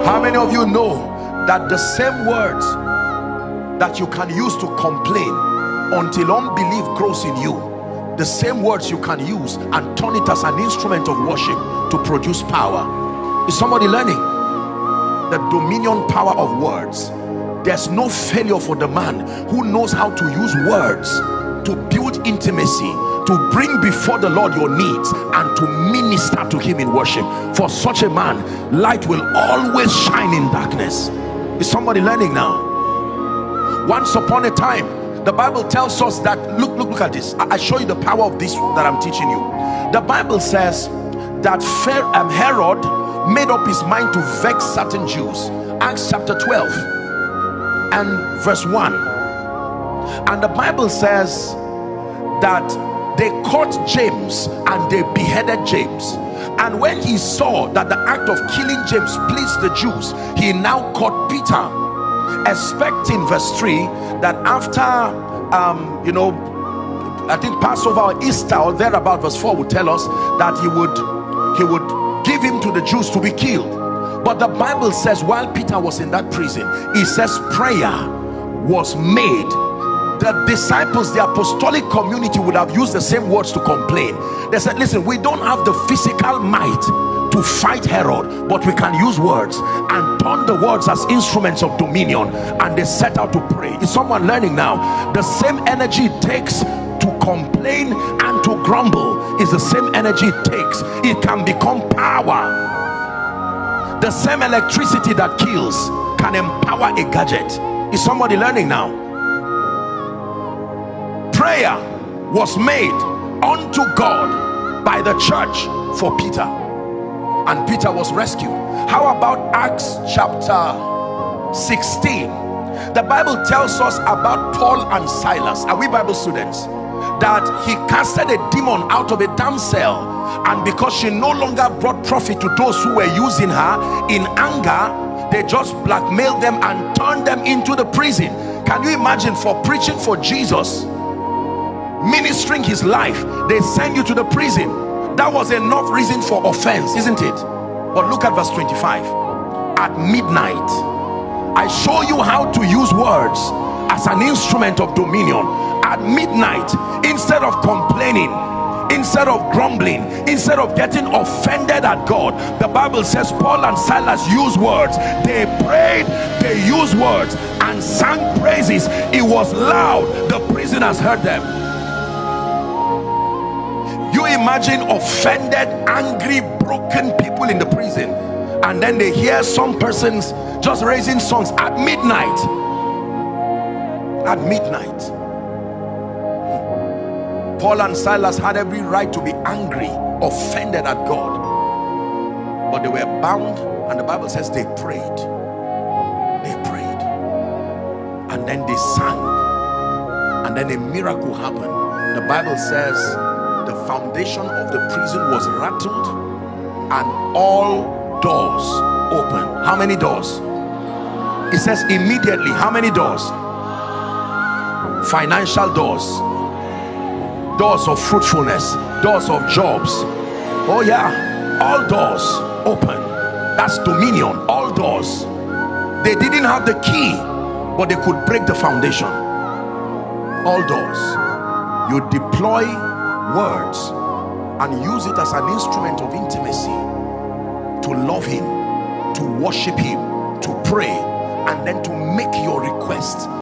How many of you know that the same words that you can use to complain until unbelief grows in you, the same words you can use and turn it as an instrument of worship to produce power? Is somebody learning? The dominion power of words. There's no failure for the man who knows how to use words to build intimacy, to bring before the Lord your needs and to minister to him in worship. For such a man, light will always shine in darkness. Is somebody learning now? Once upon a time, the Bible tells us that, look at this. I show you the power of this that I'm teaching you. The Bible says that Herod made up his mind to vex certain Jews. Acts chapter 12 and verse 1. And the Bible says that they caught James and they beheaded James. And when he saw that the act of killing James pleased the Jews, he now caught Peter, expecting, verse 3, that after I think Passover or Easter or thereabout, verse 4 would tell us that he would give him to the Jews to be killed. But the Bible says while Peter was in that prison, it says prayer was made. The disciples, the apostolic community, would have used the same words to complain. They said, listen, we don't have the physical might to fight Herod, but we can use words and turn the words as instruments of dominion. And they set out to pray. Is someone learning now? The same energy it takes to complain and to grumble is the same energy it takes. It can become power. The same electricity that kills can empower a gadget. Is somebody learning now? Prayer was made unto God by the church for Peter, and Peter was rescued. How about Acts chapter 16? The Bible tells us about Paul and Silas. Are we Bible students? That he casted a demon out of a damsel, and because she no longer brought profit to those who were using her, in anger they just blackmailed them and turned them into the prison. Can you imagine? For preaching for Jesus, ministering his life, they send you to the prison. That was enough reason for offense, isn't it? But look at verse 25. At midnight, I show you how to use words as an instrument of dominion. At midnight, instead of complaining, instead of grumbling, instead of getting offended at God, the Bible says Paul and Silas used words. They prayed, they used words and sang praises. It was loud. The prisoners heard them. You imagine offended, angry, broken people in the prison, and then they hear some persons just raising songs at midnight. At midnight. Paul and Silas had every right to be angry, offended at God, but they were bound, and the Bible says they prayed. They prayed, and then they sang, and then a miracle happened. The Bible says the foundation of the prison was rattled and all doors opened. How many doors? It says immediately. How many doors? Financial doors, doors of fruitfulness, doors of jobs. Oh yeah, all doors open. That's dominion. All doors. They didn't have the key, but they could break the foundation. All doors. You deploy words and use it as an instrument of intimacy to love him, to worship him, to pray, and then to make your request.